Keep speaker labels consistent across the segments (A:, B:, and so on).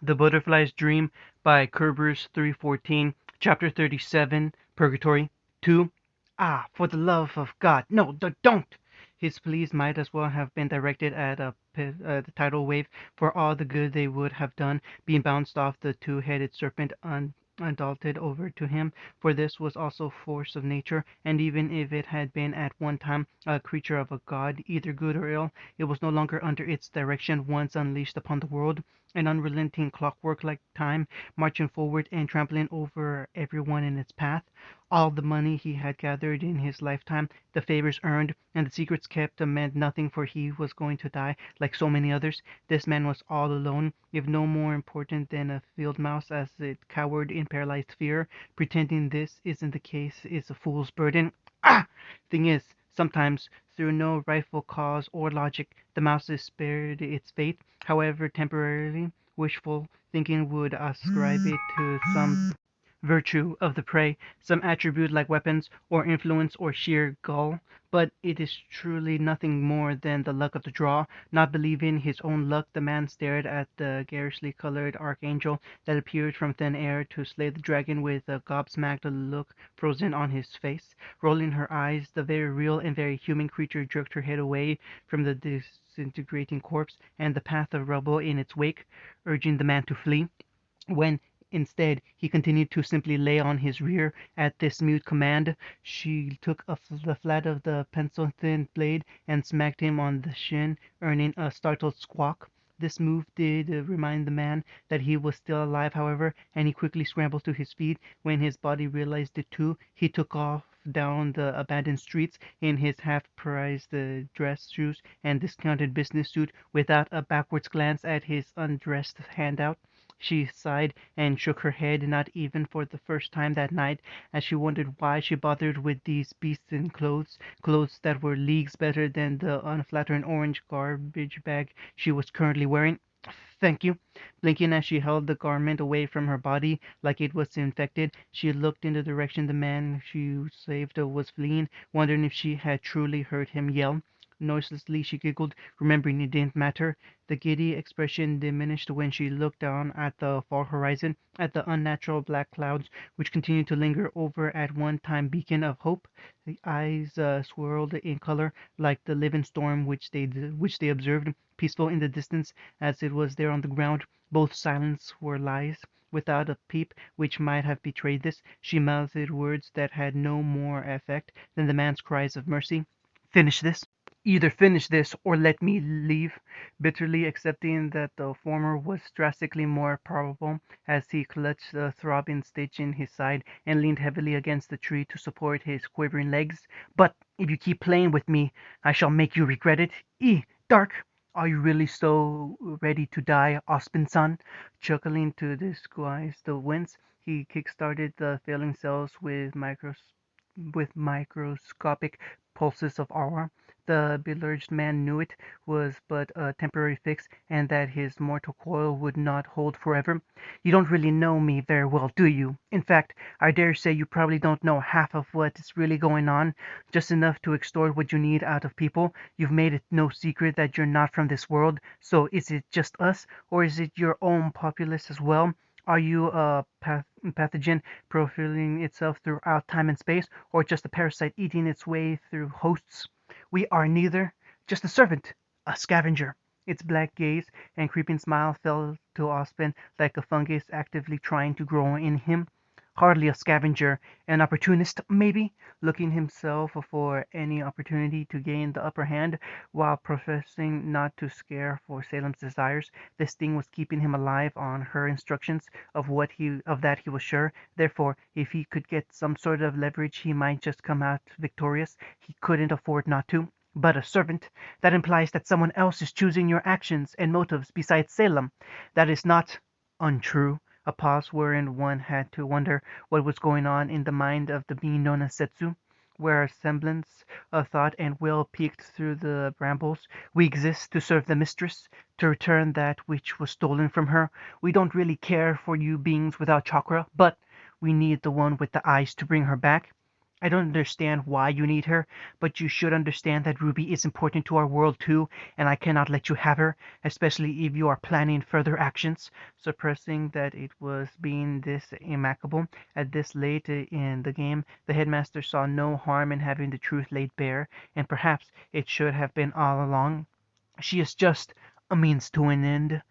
A: The Butterfly's Dream by Kerber's 314, Chapter 37, Purgatory. 2. Ah, for the love of God, no, don't! His pleas might as well have been directed at the tidal wave, for all the good they would have done, being bounced off the two-headed serpent undaunted over to him, for this was also force of nature, and even if it had been at one time a creature of a god, either good or ill, it was no longer under its direction once unleashed upon the world, an unrelenting clockwork like time, marching forward and trampling over everyone in its path. All the money he had gathered in his lifetime, the favors earned, and the secrets kept meant nothing, for he was going to die like so many others. This man was all alone, if no more important than a field mouse as it cowered in paralyzed fear. Pretending this isn't the case is a fool's burden. Ah! Thing is, sometimes, through no rightful cause or logic, the mouse is spared its fate, however temporarily. Wishful thinking would ascribe it to some virtue of the prey, some attribute like weapons, or influence, or sheer guile, but it is truly nothing more than the luck of the draw. Not believing his own luck, the man stared at the garishly colored archangel that appeared from thin air to slay the dragon with a gobsmacked look frozen on his face. Rolling her eyes, the very real and very human creature jerked her head away from the disintegrating corpse and the path of rubble in its wake, urging the man to flee. When, instead, he continued to simply lay on his rear at this mute command, she took the flat of the pencil-thin blade and smacked him on the shin, earning a startled squawk. This move did remind the man that he was still alive, however, and he quickly scrambled to his feet. When his body realized it too, he took off down the abandoned streets in his half-prized dress shoes and discounted business suit, without a backwards glance at his undressed handout. She sighed and shook her head, not even for the first time that night, as she wondered why she bothered with these beasts in clothes that were leagues better than the unflattering orange garbage bag she was currently wearing. Thank you. Blinking as she held the garment away from her body like it was infected, she looked in the direction the man she saved was fleeing, wondering if she had truly heard him yell. Noiselessly she giggled, remembering it didn't matter. The giddy expression diminished when she looked down at the far horizon, at the unnatural black clouds which continued to linger over at one time beacon of hope. The eyes swirled in color like the living storm which they observed, peaceful in the distance as it was there on the ground. Both silence were lies. Without a peep which might have betrayed this, she mouthed words that had no more effect than the man's cries of mercy. Finish this. Either finish this or let me leave, bitterly accepting that the former was drastically more probable, as he clutched the throbbing stitch in his side and leaned heavily against the tree to support his quivering legs. But if you keep playing with me, I shall make you regret it. Dark! Are you really so ready to die, Ospin son? Chuckling to disguise the wince, he kick-started the failing cells with microscopic pulses of aura. The belurged man knew it was but a temporary fix, and that his mortal coil would not hold forever. You don't really know me very well, do you? In fact, I dare say you probably don't know half of what is really going on, just enough to extort what you need out of people. You've made it no secret that you're not from this world, so is it just us, or is it your own populace as well? Are you a pathogen profiling itself throughout time and space, or just a parasite eating its way through hosts? We are neither, just a servant, a scavenger. Its black gaze and creeping smile fell to Ozpin like a fungus actively trying to grow in him. Hardly a scavenger, an opportunist, maybe, looking himself for any opportunity to gain the upper hand, while professing not to care for Salem's desires. This thing was keeping him alive on her instructions, of that he was sure. Therefore, if he could get some sort of leverage he might just come out victorious. He couldn't afford not to. But a servant, that implies that someone else is choosing your actions and motives besides Salem. That is not untrue. A pause wherein one had to wonder what was going on in the mind of the being known as Setsu, where a semblance of thought and will peeked through the brambles. We exist to serve the mistress, to return that which was stolen from her. We don't really care for you beings without chakra, but we need the one with the eyes to bring her back. I don't understand why you need her, but you should understand that Ruby is important to our world too, and I cannot let you have her, especially if you are planning further actions. Suppressing that it was being this immaculable at this late in the game, the headmaster saw no harm in having the truth laid bare, and perhaps it should have been all along. She is just a means to an end.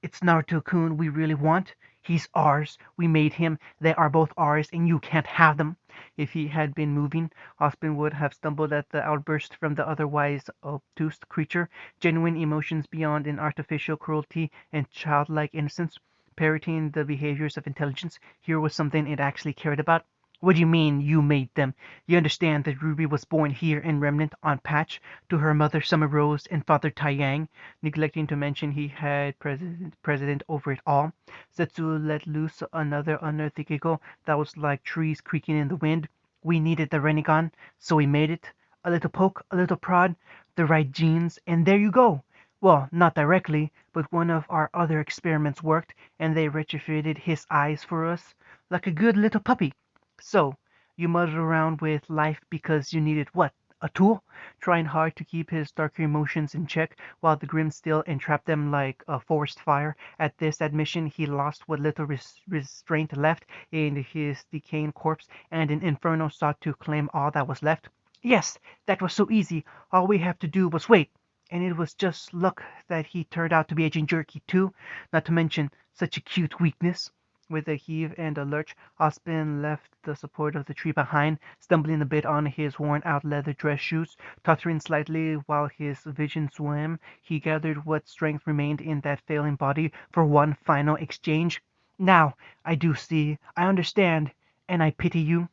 A: It's Naruto-kun we really want. He's ours. We made him. They are both ours, and you can't have them. If he had been moving, Ospen would have stumbled at the outburst from the otherwise obtuse creature. Genuine emotions beyond an artificial cruelty and childlike innocence, parroting the behaviors of intelligence. Here was something it actually cared about. What do you mean, you made them? You understand that Ruby was born here in Remnant on Patch, to her mother Summer Rose and father Taiyang, neglecting to mention he had president over it all. Setsu let loose another unearthly giggle that was like trees creaking in the wind. We needed the Renegon, so we made it. A little poke, a little prod, the right genes, and there you go. Well, not directly, but one of our other experiments worked, and they retrofitted his eyes for us, like a good little puppy. So, you muddled around with life because you needed what? A tool? Trying hard to keep his darker emotions in check while the grim still entrapped them like a forest fire. At this admission, he lost what little restraint left in his decaying corpse, and an inferno sought to claim all that was left. Yes, that was so easy. All we have to do was wait. And it was just luck that he turned out to be a jerky too, not to mention such a cute weakness. With a heave and a lurch, Ospen left the support of the tree behind, stumbling a bit on his worn-out leather dress shoes. Tottering slightly while his vision swam, he gathered what strength remained in that failing body for one final exchange. Now, I do see, I understand, and I pity you.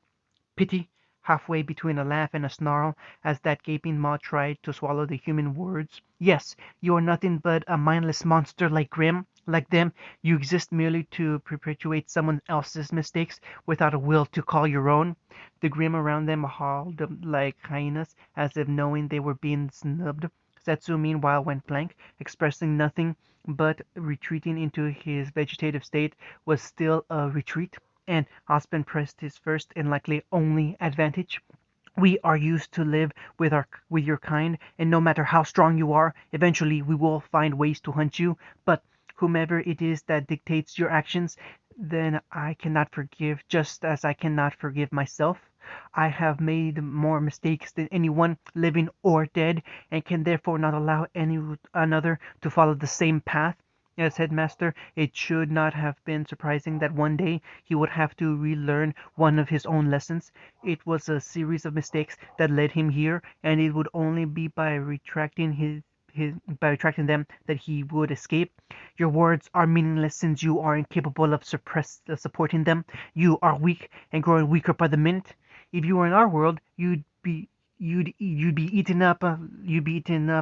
A: Pity, halfway between a laugh and a snarl, as that gaping maw tried to swallow the human words. Yes, you are nothing but a mindless monster like Grim. Like them, you exist merely to perpetuate someone else's mistakes without a will to call your own. The Grim around them hauled like hyenas, as if knowing they were being snubbed. Setsu meanwhile went blank, expressing nothing, but retreating into his vegetative state was still a retreat, and Osmond pressed his first and likely only advantage. We are used to live with your kind, and no matter how strong you are, eventually we will find ways to hunt you. But whomever it is that dictates your actions, then I cannot forgive, just as I cannot forgive myself. I have made more mistakes than anyone, living or dead, and can therefore not allow any another to follow the same path. As headmaster, it should not have been surprising that one day he would have to relearn one of his own lessons. It was a series of mistakes that led him here, and it would only be by retracting them that he would escape. Your words are meaningless since you are incapable of supporting them. You are weak and growing weaker by the minute. If you were in our world, you'd be eaten up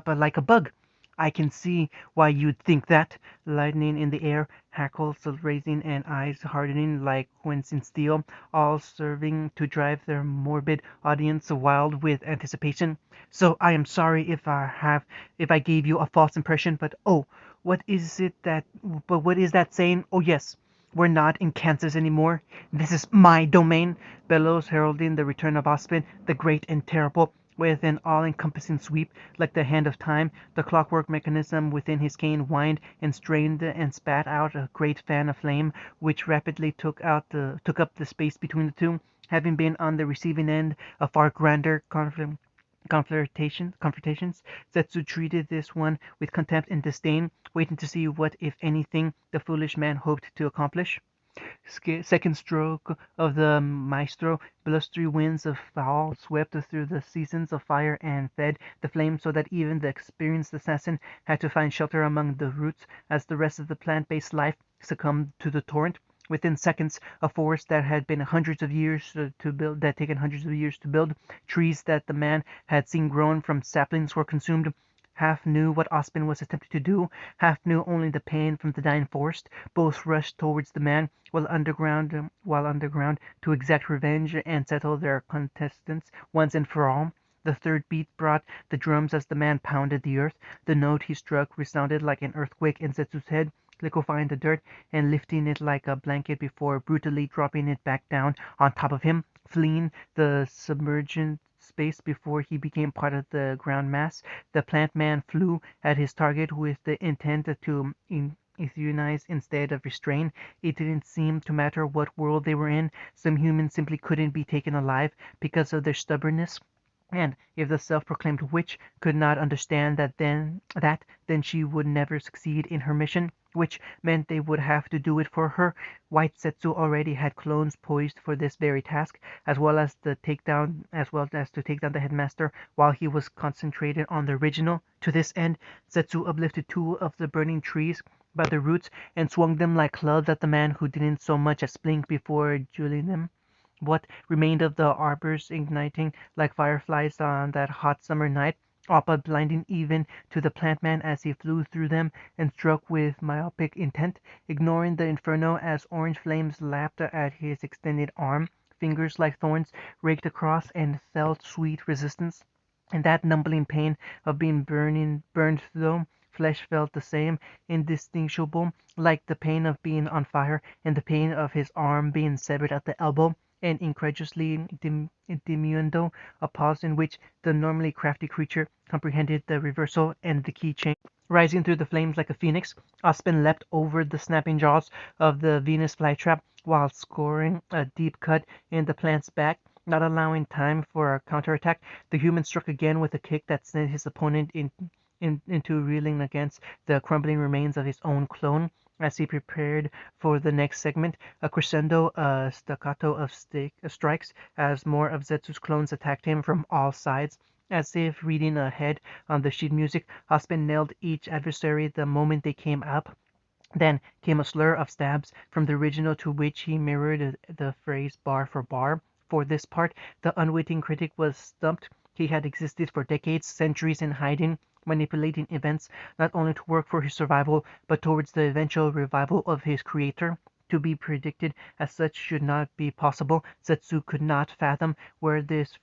A: like a bug. I can see why you'd think that. Lightning in the air, hackles raising and eyes hardening like Quincy steel, all serving to drive their morbid audience wild with anticipation. So I am sorry if I gave you a false impression, but oh, what is that saying? Oh yes, we're not in Kansas anymore. This is my domain. Bellows heralding the return of Ospen, the great and terrible. With an all-encompassing sweep, like the hand of time, the clockwork mechanism within his cane whined and strained and spat out a great fan of flame, which rapidly took up the space between the two. Having been on the receiving end of far grander confrontations, Setsu treated this one with contempt and disdain, waiting to see what, if anything, the foolish man hoped to accomplish. Second stroke of the maestro, blustery winds of fall swept through the seasons of fire and fed the flame so that even the experienced assassin had to find shelter among the roots as the rest of the plant-based life succumbed to the torrent. Within seconds, a forest that had been hundreds of years to build, that taken hundreds of years to build, trees that the man had seen grown from saplings were consumed. Half knew what Ospen was attempting to do, half knew only the pain from the dying forest. Both rushed towards the man, while underground, to exact revenge and settle their contestants once and for all. The third beat brought the drums as the man pounded the earth. The note he struck resounded like an earthquake in Setsu's head. liquefying the dirt and lifting it like a blanket before brutally dropping it back down on top of him, fleeing the submergent space before he became part of the ground mass. The plant man flew at his target with the intent to euthanize instead of restrain. It didn't seem to matter what world they were in. Some humans simply couldn't be taken alive because of their stubbornness. And if the self-proclaimed witch could not understand then she would never succeed in her mission, which meant they would have to do it for her. White Setsu already had clones poised for this very task, as well as to take down the headmaster while he was concentrated on the original. To this end, Setsu uplifted two of the burning trees by the roots and swung them like clubs at the man who didn't so much as blink before dueling them. What remained of the arbors igniting like fireflies on that hot summer night, all but blinding even to the plant man as he flew through them and struck with myopic intent, ignoring the inferno as orange flames lapped at his extended arm, fingers like thorns raked across and felt sweet resistance. And that numbing pain of being burned though flesh felt the same, indistinguishable, like the pain of being on fire and the pain of his arm being severed at the elbow, and incredulously diminuendo, a pause in which the normally crafty creature comprehended the reversal and the key change. Rising through the flames like a phoenix, Ospen leapt over the snapping jaws of the Venus flytrap while scoring a deep cut in the plant's back. Not allowing time for a counterattack, the human struck again with a kick that sent his opponent into reeling against the crumbling remains of his own clone. As he prepared for the next segment, a crescendo, a staccato of strikes as more of Zetsu's clones attacked him from all sides. As if reading ahead on the sheet music, Husband nailed each adversary the moment they came up. Then came a slur of stabs from the original to which he mirrored the phrase bar for bar. For this part, the unwitting critic was stumped. He had existed for decades, centuries in hiding, manipulating events, not only to work for his survival, but towards the eventual revival of his creator. To be predicted as such should not be possible. Setsu could not fathom where this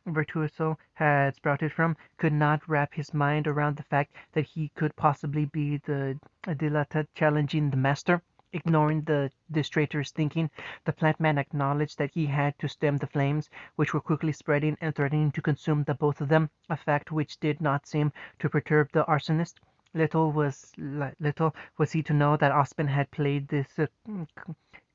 A: virtuoso had sprouted from, could not wrap his mind around the fact that he could possibly be the dilettante challenging the master. Ignoring this traitor's thinking, the plant man acknowledged that he had to stem the flames, which were quickly spreading and threatening to consume the both of them, a fact which did not seem to perturb the arsonist. Little was he to know that Ospen had played this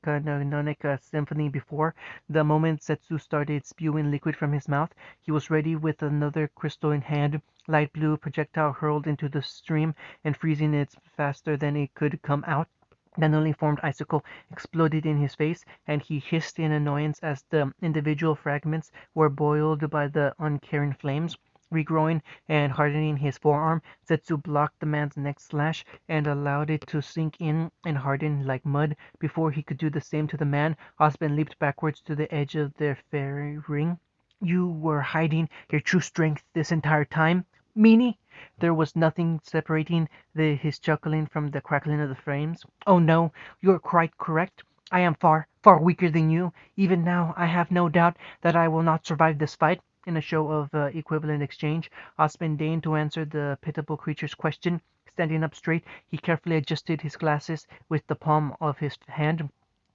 A: canonic symphony before. The moment Setsu started spewing liquid from his mouth, he was ready with another crystal in hand. Light blue projectile hurled into the stream and freezing it faster than it could come out. The newly formed icicle exploded in his face, and he hissed in annoyance as the individual fragments were boiled by the uncaring flames. Regrowing and hardening his forearm, Setsu blocked the man's next slash and allowed it to sink in and harden like mud. Before he could do the same to the man, Osben leaped backwards to the edge of their fairy ring. "You were hiding your true strength this entire time, Meanie?" There was nothing separating his chuckling from the crackling of the flames. "Oh no, you're quite correct. I am far, far weaker than you. Even now I have no doubt that I will not survive this fight." In a show of equivalent exchange, Osman deigned to answer the pitiable creature's question. Standing up straight, he carefully adjusted his glasses with the palm of his hand.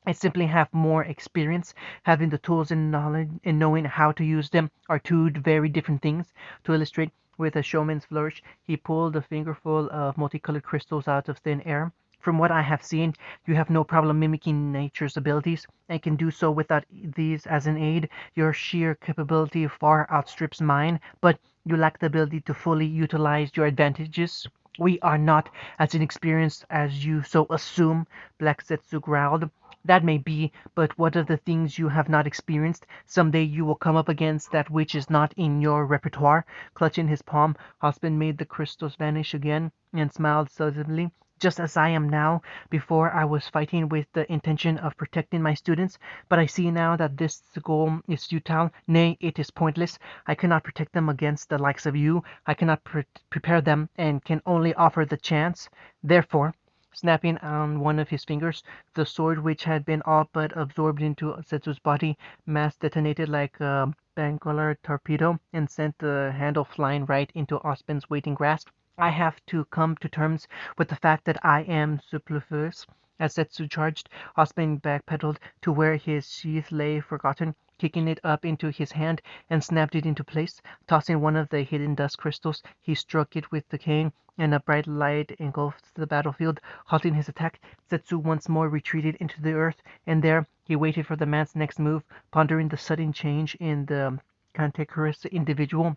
A: "I simply have more experience. Having the tools and knowledge and knowing how to use them are two very different things." To illustrate, with a showman's flourish, he pulled a fingerful of multicolored crystals out of thin air. "From what I have seen, you have no problem mimicking nature's abilities, and can do so without these as an aid. Your sheer capability far outstrips mine, but you lack the ability to fully utilize your advantages." "We are not as inexperienced as you so assume," Black Setsu growled. "That may be, but what of the things you have not experienced? Some day you will come up against that which is not in your repertoire." Clutching his palm, Husband made the crystals vanish again, and smiled sullenly. "Just as I am now. Before I was fighting with the intention of protecting my students, but I see now that this goal is futile, nay, it is pointless. I cannot protect them against the likes of you. I cannot prepare them, and can only offer the chance. Therefore," snapping on one of his fingers, the sword which had been all but absorbed into Setsu's body mass detonated like a Bangalore torpedo and sent the handle flying right into Ospen's waiting grasp. I have to come to terms with the fact that I am superfluous. As Setsu charged, Osman backpedaled to where his sheath lay forgotten, kicking it up into his hand and snapped it into place. Tossing one of the hidden dust crystals, he struck it with the cane, and a bright light engulfed the battlefield, halting his attack. Setsu once more retreated into the earth, and there he waited for the man's next move, pondering the sudden change in the cantankerous individual.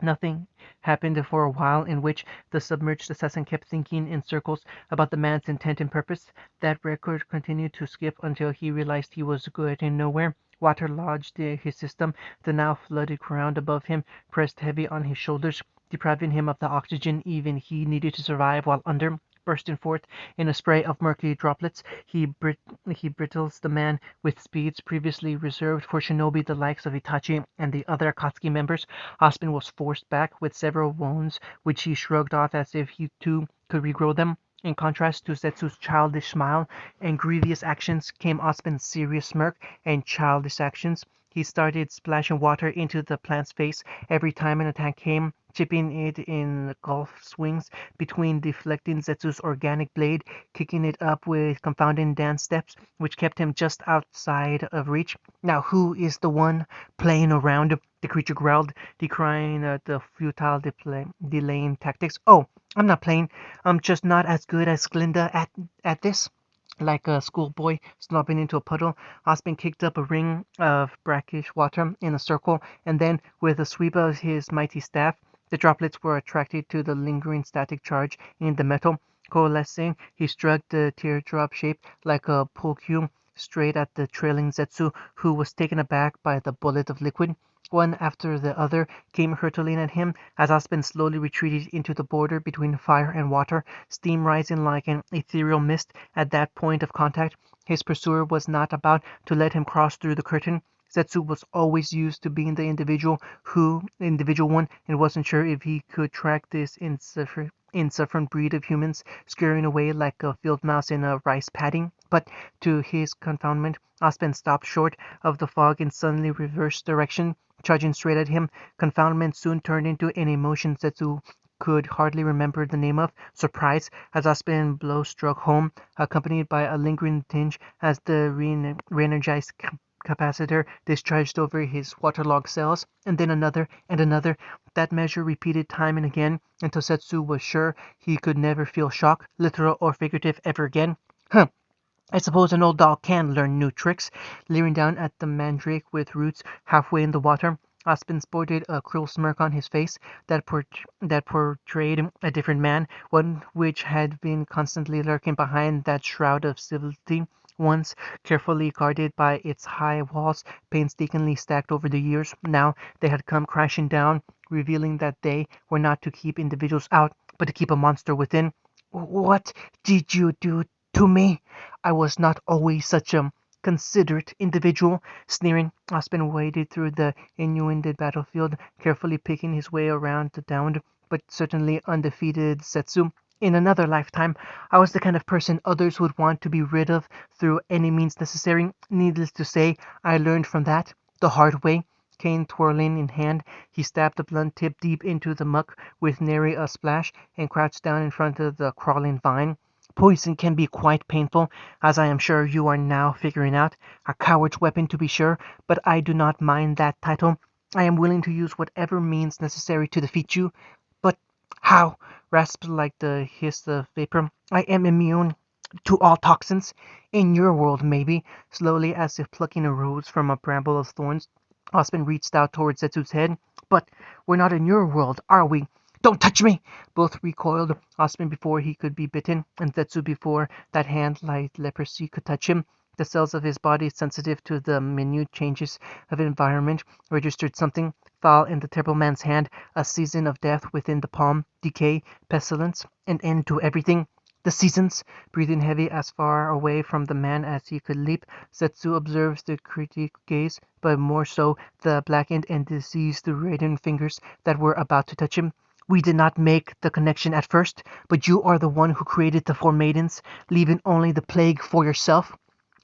A: Nothing happened for a while, in which the submerged assassin kept thinking in circles about the man's intent and purpose. That record continued to skip until he realized he was getting nowhere. Water lodged in his system. The now flooded ground above him pressed heavy on his shoulders, depriving him of the oxygen even he needed to survive, while under, bursting forth in a spray of murky droplets, he brittles the man with speeds previously reserved for shinobi the likes of Itachi and the other Akatsuki members. Aspen was forced back with several wounds, which he shrugged off as if he too could regrow them. In contrast to Setsu's childish smile and grievous actions came Ospen's serious smirk and childish actions. He started splashing water into the plant's face every time an attack came, chipping it in golf swings between deflecting Zetsu's organic blade, kicking it up with confounding dance steps, which kept him just outside of reach. Now who is the one playing around? The creature growled, decrying the futile delaying tactics. Oh, I'm not playing. I'm just not as good as Glinda at this. Like a schoolboy slopping into a puddle, Osmond kicked up a ring of brackish water in a circle, and then, with a sweep of his mighty staff, the droplets were attracted to the lingering static charge in the metal. Coalescing, he struck the teardrop shape like a pool cue straight at the trailing Zetsu, who was taken aback by the bullet of liquid. One after the other came hurtling at him as Aspen slowly retreated into the border between fire and water, steam rising like an ethereal mist at that point of contact. His pursuer was not about to let him cross through the curtain. Setsu was always used to being the individual one, and wasn't sure if he could track this insufferent breed of humans scurrying away like a field mouse in a rice paddy. But to his confoundment, Aspen stopped short of the fog and suddenly reversed direction, charging straight at him. Confoundment soon turned into an emotion Setsu could hardly remember the name of, surprise, as Aspen blow struck home, accompanied by a lingering tinge as the re-energized capacitor discharged over his waterlogged cells, and then another and another. That measure repeated time and again until Setsu was sure he could never feel shock, literal or figurative, ever again. Huh. I suppose an old dog can learn new tricks. Leering down at the mandrake with roots halfway in the water, Aspen sported a cruel smirk on his face that portrayed a different man, one which had been constantly lurking behind that shroud of civility, once carefully guarded by its high walls, painstakingly stacked over the years. Now they had come crashing down, revealing that they were not to keep individuals out, but to keep a monster within. What did you do to me? I was not always such a considerate individual. Sneering, Aspen waded through the inundated battlefield, carefully picking his way around the downed, but certainly undefeated Setsu. In another lifetime, I was the kind of person others would want to be rid of through any means necessary. Needless to say, I learned from that the hard way. Cane twirling in hand, he stabbed the blunt tip deep into the muck with nary a splash, and crouched down in front of the crawling vine. Poison can be quite painful, as I am sure you are now figuring out. A coward's weapon, to be sure, but I do not mind that title. I am willing to use whatever means necessary to defeat you. But how? Rasped like the hiss of vapor. I am immune to all toxins. In your world, maybe. Slowly, as if plucking a rose from a bramble of thorns, Osmond reached out towards Zetsu's head. But we're not in your world, are we? Don't touch me! Both recoiled, Osmond before he could be bitten, and Zetsu before that hand like leprosy could touch him. The cells of his body, sensitive to the minute changes of environment, registered something foul in the terrible man's hand, a season of death within the palm, decay, pestilence, an end to everything. The seasons! Breathing heavy as far away from the man as he could leap, Setsu observed the critic gaze, but more so the blackened and diseased reddened fingers that were about to touch him. We did not make the connection at first, but you are the one who created the four maidens, leaving only the plague for yourself.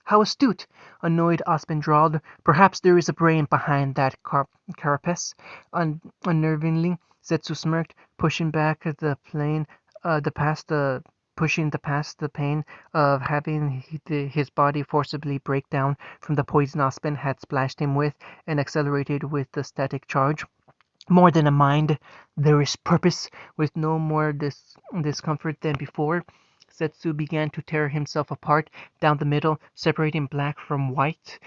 A: How astute! Annoyed Osmond drawled. Perhaps there is a brain behind that carapace. Unnervingly, Zetsu smirked, pushing back the plane, the past the pushing the past the pain of having his body forcibly break down from the poison Osmond had splashed him with and accelerated with the static charge. More than a mind, there is purpose. With no more discomfort than before, Setsu began to tear himself apart down the middle, separating black from white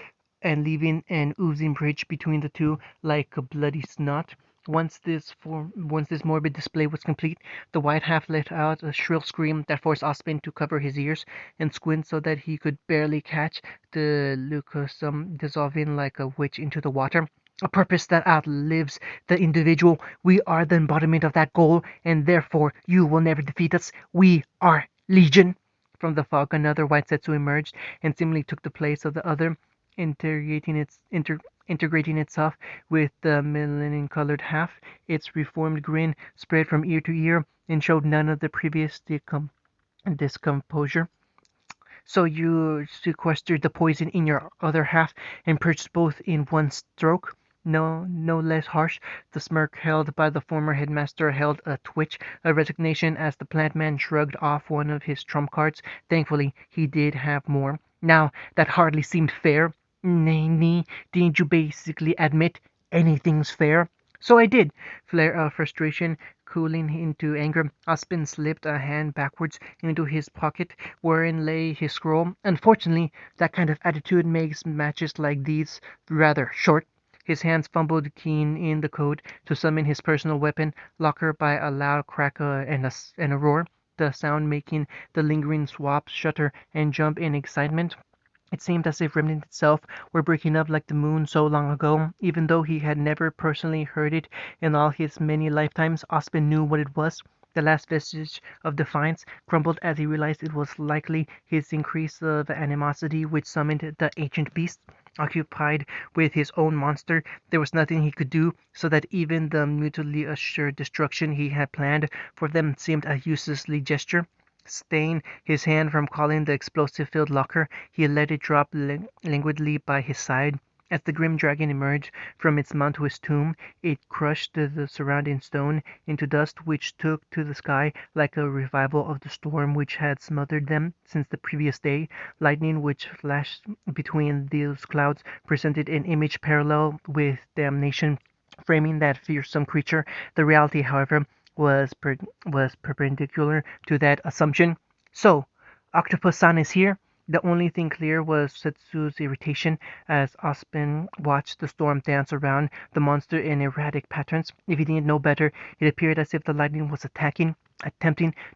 A: and leaving an oozing bridge between the two like a bloody snot. Once this morbid display was complete, the white half let out a shrill scream that forced Osmond to cover his ears and squint so that he could barely catch the leucosum dissolving like a witch into the water. A purpose that outlives the individual. We are the embodiment of that goal, and therefore you will never defeat us. We are Legion. From the fog, another white Setsu emerged and seemingly took the place of the other, integrating itself with the melanin-colored half. Its reformed grin spread from ear to ear and showed none of the previous discomposure. So you sequestered the poison in your other half and purged both in one stroke? No, no less harsh. The smirk held by the former headmaster held a twitch of resignation as the plant man shrugged off one of his trump cards. Thankfully, he did have more. Now, that hardly seemed fair. Nay, didn't you basically admit anything's fair? So I did. Flare of frustration cooling into anger. Aspen slipped a hand backwards into his pocket wherein lay his scroll. Unfortunately, that kind of attitude makes matches like these rather short. His hands fumbled keen in the code to summon his personal weapon, locker by a loud crack and a roar, the sound making the lingering swabs shudder and jump in excitement. It seemed as if Remnant itself were breaking up like the moon so long ago. Even though he had never personally heard it in all his many lifetimes, Osmond knew what it was. The last vestige of defiance crumbled as he realized it was likely his increase of animosity which summoned the ancient beast. Occupied with his own monster, there was nothing he could do, so that even the mutually assured destruction he had planned for them seemed a useless gesture. Staying his hand from calling the explosive-filled locker, he let it drop languidly by his side. As the grim dragon emerged from its mountainous tomb, it crushed the surrounding stone into dust which took to the sky like a revival of the storm which had smothered them since the previous day. Lightning which flashed between those clouds presented an image parallel with damnation framing that fearsome creature. The reality, however, was perpendicular to that assumption. So, Octopus-san is here? The only thing clear was Setsu's irritation as Aspen watched the storm dance around the monster in erratic patterns. If he didn't know better, it appeared as if the lightning was attempting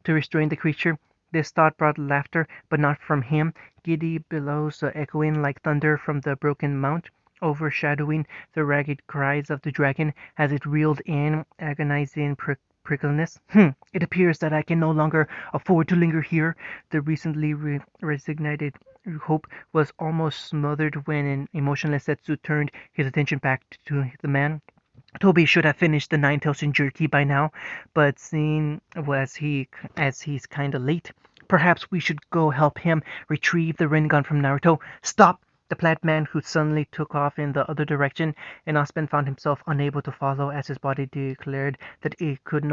A: to restrain the creature. This thought brought laughter, but not from him. Giddy billows echoing like thunder from the broken mount, overshadowing the ragged cries of the dragon as it reeled in agonizing prickliness. It appears that I can no longer afford to linger here. The recently resignated hope was almost smothered when an emotionless Setsu turned his attention back to the man. Toby should have finished the nine tails in jerky by now, but seeing as he's kinda late, perhaps we should go help him retrieve the Rinnegan from Naruto. Stop! The plant man who suddenly took off in the other direction, and Aspen found himself unable to follow as his body declared that it could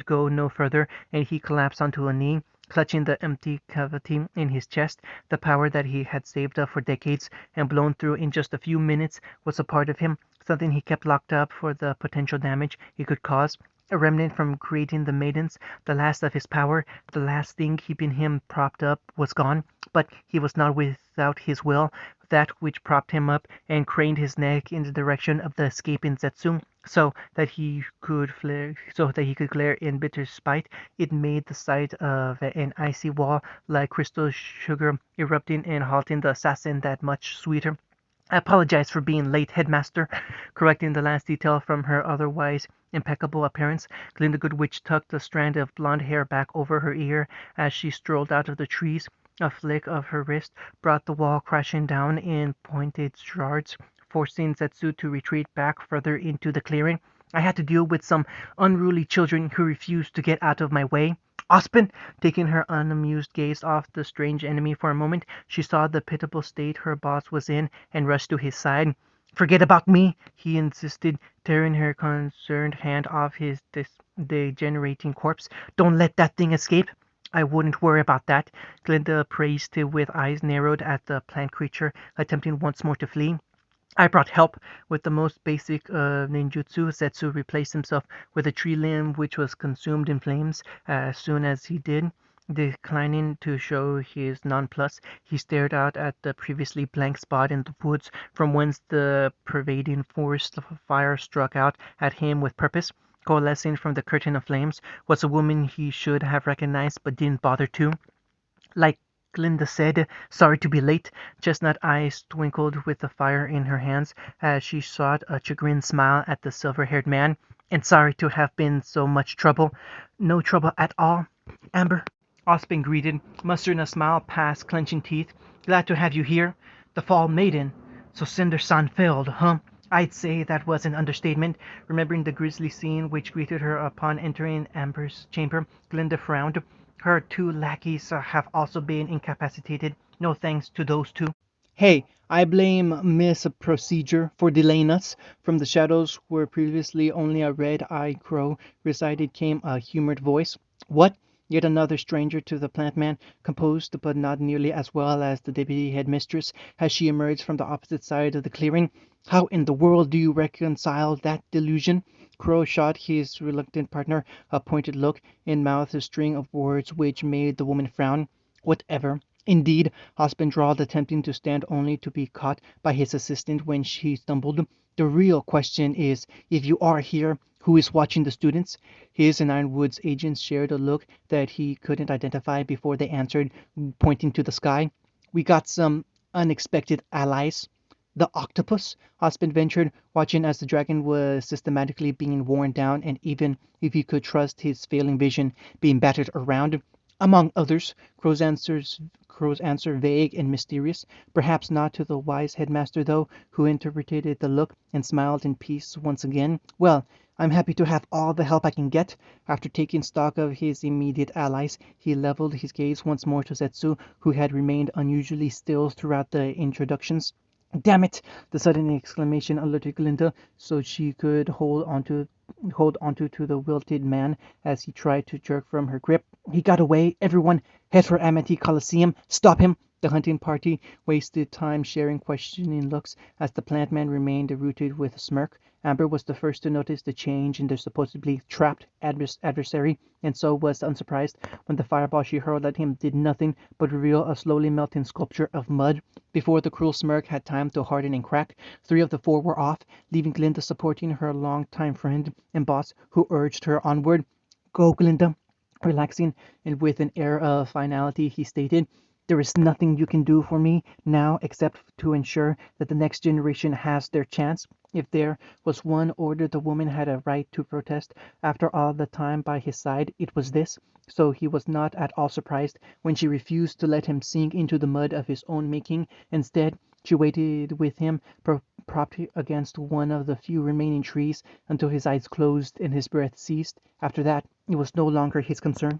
A: go no further, and he collapsed onto a knee, clutching the empty cavity in his chest. The power that he had saved up for decades and blown through in just a few minutes was a part of him, something he kept locked up for the potential damage he could cause. A remnant from creating the maidens, the last of his power, the last thing keeping him propped up, was gone. But he was not without his will, that which propped him up and craned his neck in the direction of the escaping Zetsu, so that he could glare in bitter spite. It made the sight of an icy wall like crystal sugar erupting and halting the assassin that much sweeter. I apologize for being late, headmaster. Correcting the last detail from her otherwise impeccable appearance, Glinda Good Witch tucked a strand of blonde hair back over her ear as she strolled out of the trees. A flick of her wrist brought the wall crashing down in pointed shards, forcing Zetsu to retreat back further into the clearing. I had to deal with some unruly children who refused to get out of my way. Ospen, taking her unamused gaze off the strange enemy for a moment, she saw the pitiable state her boss was in and rushed to his side. "Forget about me," he insisted, tearing her concerned hand off his degenerating corpse. "Don't let that thing escape." "I wouldn't worry about that," Glinda praised with eyes narrowed at the plant creature, attempting once more to flee. "I brought help." With the most basic of ninjutsu, Zetsu replaced himself with a tree limb which was consumed in flames as soon as he did. Declining to show his nonplus, he stared out at the previously blank spot in the woods from whence the pervading forest of fire struck out at him with purpose. Coalescing from the curtain of flames was a woman he should have recognized but didn't bother to. Like Glinda said, "Sorry to be late." Chestnut eyes twinkled with the fire in her hands as she shot a chagrined smile at the silver-haired man. "And sorry to have been so much trouble." "No trouble at all, Amber," Ozpin greeted, mustering a smile past clenching teeth. "Glad to have you here. The Fall Maiden. So Cinder-san failed, huh?" I'd say that was an understatement. Remembering the grisly scene which greeted her upon entering Amber's chamber, Glinda frowned. Her two lackeys have also been incapacitated. No thanks to those two. "Hey, I blame Miss Procedure for delaying us." From the shadows, where previously only a red-eyed crow resided, came a humored voice. "What?" Yet another stranger to the plant man, composed but not nearly as well as the deputy headmistress, as she emerged from the opposite side of the clearing. "How in the world do you reconcile that delusion?" Crow shot his reluctant partner a pointed look, and mouthed a string of words which made the woman frown. "Whatever." Indeed, Husband drawled, attempting to stand only to be caught by his assistant when she stumbled. "The real question is, if you are here, who is watching the students?" His and Ironwood's agents shared a look that he couldn't identify before they answered, pointing to the sky. "We got some unexpected allies." "The octopus?" Husband ventured, watching as the dragon was systematically being worn down and, even if he could trust his failing vision, being battered around. "Among others." Crow's answer vague and mysterious, perhaps not to the wise headmaster though, who interpreted the look and smiled in peace once again. "Well, I'm happy to have all the help I can get." After taking stock of his immediate allies, he leveled his gaze once more to Zetsu, who had remained unusually still throughout the introductions. "Damn it!" The sudden exclamation alerted Glinda, so she could hold onto to the wilted man as he tried to jerk from her grip. "He got away! Everyone, head for Amity Coliseum! Stop him!" The hunting party wasted time sharing questioning looks as the plant man remained rooted with a smirk. Amber was the first to notice the change in their supposedly trapped adversary, and so was unsurprised when the fireball she hurled at him did nothing but reveal a slowly melting sculpture of mud. Before the cruel smirk had time to harden and crack, three of the four were off, leaving Glinda supporting her long-time friend and boss, who urged her onward. "Go, Glinda." Relaxing, and with an air of finality, he stated, "There is nothing you can do for me now except to ensure that the next generation has their chance." If there was one order the woman had a right to protest after all the time by his side, it was this, so he was not at all surprised when she refused to let him sink into the mud of his own making. Instead, she waited with him, propped against one of the few remaining trees, until his eyes closed and his breath ceased. After that, it was no longer his concern.